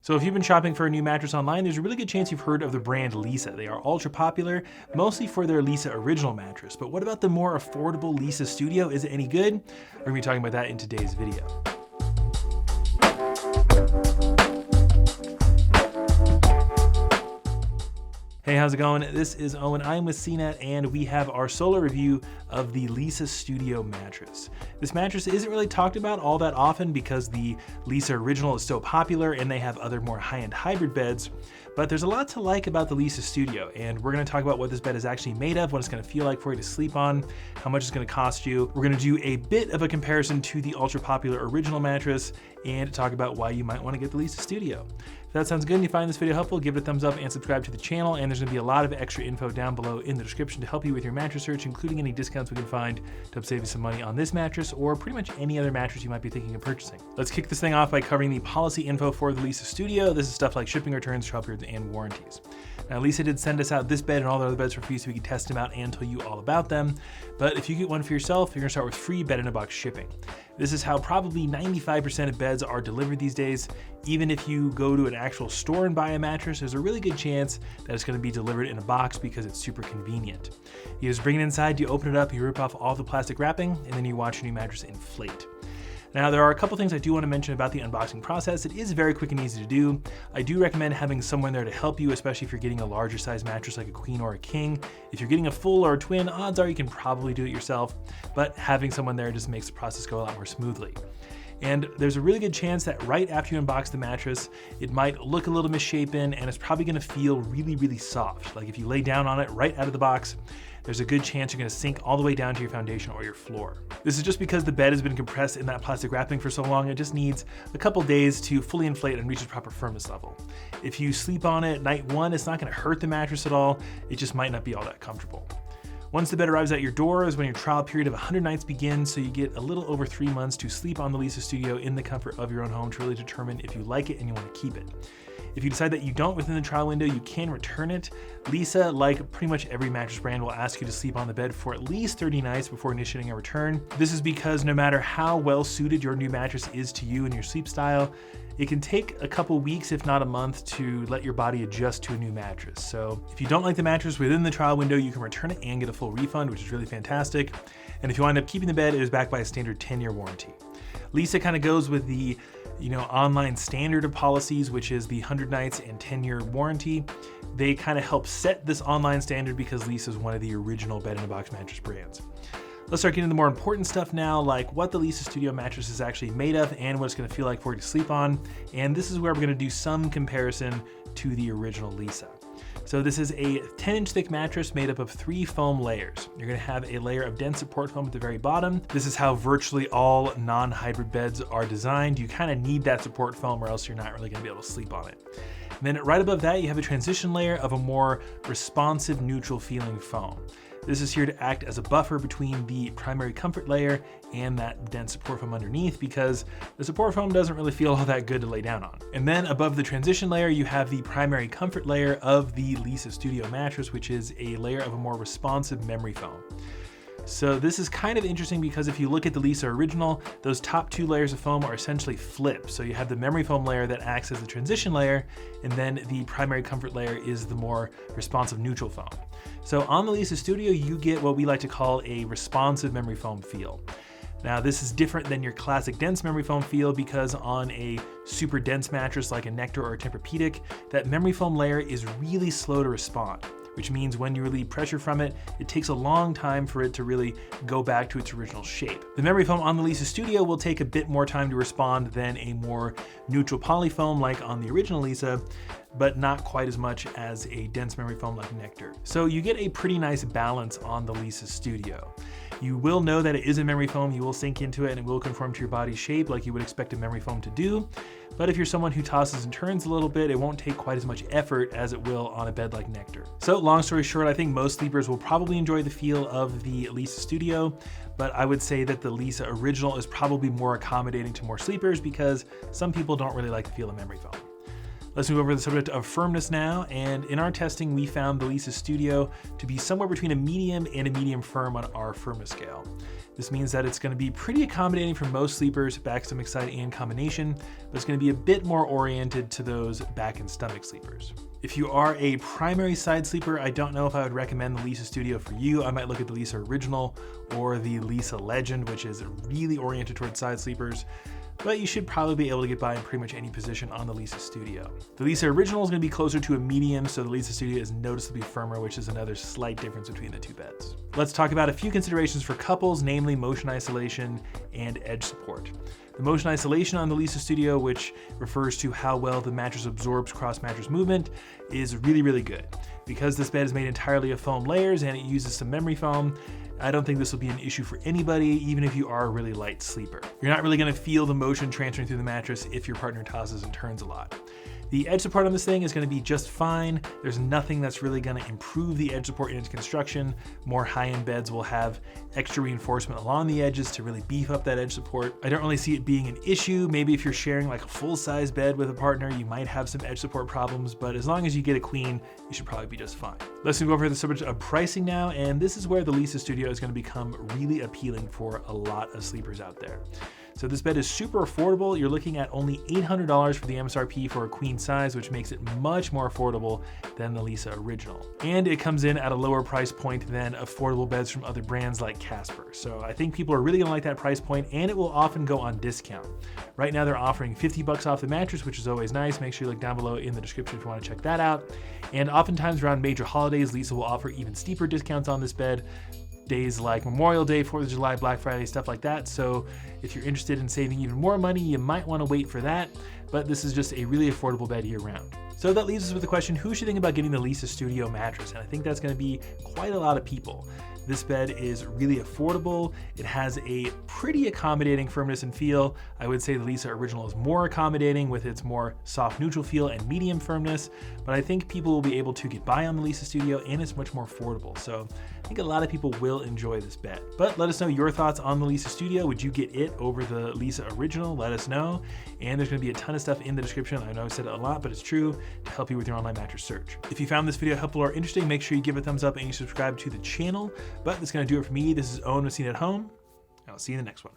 So if you've been shopping for a new mattress online, there's a really good chance you've heard of the brand Leesa. They are ultra popular, mostly for their Leesa original mattress. But what about the more affordable Leesa Studio? Is it any good? We're gonna be talking about that in today's video. Hey, how's it going? This is Owen. I'm with CNET, and we have our solo review of the Leesa Studio mattress. This mattress isn't really talked about all that often because the Leesa original is so popular and they have other more high-end hybrid beds, but there's a lot to like about the Leesa Studio, and we're gonna talk about what this bed is actually made of, what it's gonna feel like for you to sleep on, how much it's gonna cost you. We're gonna do a bit of a comparison to the ultra popular original mattress and talk about why you might wanna get the Leesa Studio. If that sounds good and you find this video helpful, give it a thumbs up and subscribe to the channel. And there's gonna be a lot of extra info down below in the description to help you with your mattress search, including any discounts we can find to help save you some money on this mattress or pretty much any other mattress you might be thinking of purchasing. Let's kick this thing off by covering the policy info for the Leesa Studio. This is stuff like shipping, returns, trial periods, and warranties. Now, Leesa did send us out this bed and all the other beds for free so we could test them out and tell you all about them. But if you get one for yourself, you're gonna start with free bed-in-a-box shipping. This is how probably 95% of beds are delivered these days. Even if you go to an actual store and buy a mattress, there's a really good chance that it's gonna be delivered in a box because it's super convenient. You just bring it inside, you open it up, you rip off all the plastic wrapping, and then you watch your new mattress inflate. Now, there are a couple things I do want to mention about the unboxing process. It is very quick and easy to do. I do recommend having someone there to help you, especially if you're getting a larger size mattress like a queen or a king. If you're getting a full or a twin, odds are you can probably do it yourself, but having someone there just makes the process go a lot more smoothly. And there's a really good chance that right after you unbox the mattress, it might look a little misshapen and it's probably gonna feel really, really soft. Like if you lay down on it right out of the box, there's a good chance you're gonna sink all the way down to your foundation or your floor. This is just because the bed has been compressed in that plastic wrapping for so long, it just needs a couple days to fully inflate and reach its proper firmness level. If you sleep on it night one, it's not gonna hurt the mattress at all, it just might not be all that comfortable. Once the bed arrives at your door is when your trial period of 100 nights begins, so you get a little over 3 months to sleep on the Leesa Studio in the comfort of your own home to really determine if you like it and you want to keep it. If you decide that you don't within the trial window, you can return it. Leesa, like pretty much every mattress brand, will ask you to sleep on the bed for at least 30 nights before initiating a return. This is because no matter how well suited your new mattress is to you and your sleep style, it can take a couple weeks, if not a month, to let your body adjust to a new mattress. So if you don't like the mattress within the trial window, you can return it and get a full refund, which is really fantastic. And if you wind up keeping the bed, it is backed by a standard 10-year warranty. Leesa kind of goes with the online standard of policies, which is the 100 nights and 10-year warranty. They kind of help set this online standard because Leesa is one of the original bed-in-a-box mattress brands. Let's start getting into the more important stuff now, like what the Leesa Studio mattress is actually made of and what it's gonna feel like for you to sleep on. And this is where we're gonna do some comparison to the original Leesa. So this is a 10-inch thick mattress made up of 3 foam layers. You're gonna have a layer of dense support foam at the very bottom. This is how virtually all non-hybrid beds are designed. You kind of need that support foam or else you're not really gonna be able to sleep on it. And then right above that, you have a transition layer of a more responsive, neutral feeling foam. This is here to act as a buffer between the primary comfort layer and that dense support foam underneath because the support foam doesn't really feel all that good to lay down on. And then above the transition layer, you have the primary comfort layer of the Leesa Studio mattress, which is a layer of a more responsive memory foam. So this is kind of interesting because if you look at the Leesa original, those top 2 layers of foam are essentially flipped. So you have the memory foam layer that acts as the transition layer, and then the primary comfort layer is the more responsive neutral foam. So on the Leesa Studio, you get what we like to call a responsive memory foam feel. Now this is different than your classic dense memory foam feel because on a super dense mattress like a Nectar or a Tempur-Pedic, that memory foam layer is really slow to respond, which means when you relieve pressure from it, it takes a long time for it to really go back to its original shape. The memory foam on the Leesa Studio will take a bit more time to respond than a more neutral polyfoam like on the original Leesa, but not quite as much as a dense memory foam like Nectar. So you get a pretty nice balance on the Leesa Studio. You will know that it is a memory foam, you will sink into it and it will conform to your body's shape like you would expect a memory foam to do. But if you're someone who tosses and turns a little bit, it won't take quite as much effort as it will on a bed like Nectar. So long story short, I think most sleepers will probably enjoy the feel of the Leesa Studio, but I would say that the Leesa original is probably more accommodating to more sleepers because some people don't really like the feel of memory foam. Let's move over to the subject of firmness now. And in our testing, we found the Leesa Studio to be somewhere between a medium and a medium firm on our firmness scale. This means that it's going to be pretty accommodating for most sleepers, back, stomach, side, and combination, but it's going to be a bit more oriented to those back and stomach sleepers. If you are a primary side sleeper, I don't know if I would recommend the Leesa Studio for you. I might look at the Leesa Original or the Leesa Legend, which is really oriented towards side sleepers, but you should probably be able to get by in pretty much any position on the Leesa Studio. The Leesa Original is going to be closer to a medium, so the Leesa Studio is noticeably firmer, which is another slight difference between the two beds. Let's talk about a few considerations for couples, namely motion isolation and edge support. The motion isolation on the Leesa Studio, which refers to how well the mattress absorbs cross-mattress movement, is really, really good. Because this bed is made entirely of foam layers and it uses some memory foam, I don't think this will be an issue for anybody, even if you are a really light sleeper. You're not really gonna feel the motion transferring through the mattress if your partner tosses and turns a lot. The edge support on this thing is going to be just fine. There's nothing that's really going to improve the edge support in its construction. More high-end beds will have extra reinforcement along the edges to really beef up that edge support. I don't really see it being an issue. Maybe if you're sharing like a full-size bed with a partner, you might have some edge support problems, but as long as you get a queen, you should probably be just fine. Let's move over to the subject of pricing now, and this is where the Leesa Studio is going to become really appealing for a lot of sleepers out there. So this bed is super affordable. You're looking at only $800 for the MSRP for a queen size, which makes it much more affordable than the Leesa Original. And it comes in at a lower price point than affordable beds from other brands like Casper. So I think people are really gonna like that price point, and it will often go on discount. Right now they're offering 50 bucks off the mattress, which is always nice. Make sure you look down below in the description if you wanna check that out. And oftentimes around major holidays, Leesa will offer even steeper discounts on this bed. Days like Memorial Day, 4th of July, Black Friday, stuff like that. So if you're interested in saving even more money, you might want to wait for that, but this is just a really affordable bed year round. So that leaves us with the question, who should think about getting the Leesa Studio mattress? And I think that's going to be quite a lot of people. This bed is really affordable. It has a pretty accommodating firmness and feel. I would say the Leesa Original is more accommodating with its more soft neutral feel and medium firmness, but I think people will be able to get by on the Leesa Studio, and it's much more affordable. So I think a lot of people will enjoy this bed. But let us know your thoughts on the Leesa Studio. Would you get it over the Leesa Original? Let us know. And there's going to be a ton of stuff in the description. I know I said it a lot, but it's true, to help you with your online mattress search. If you found this video helpful or interesting, make sure you give it a thumbs up and you subscribe to the channel. But that's going to do it for me. This is Owen with Seen at Home. I'll see you in the next one.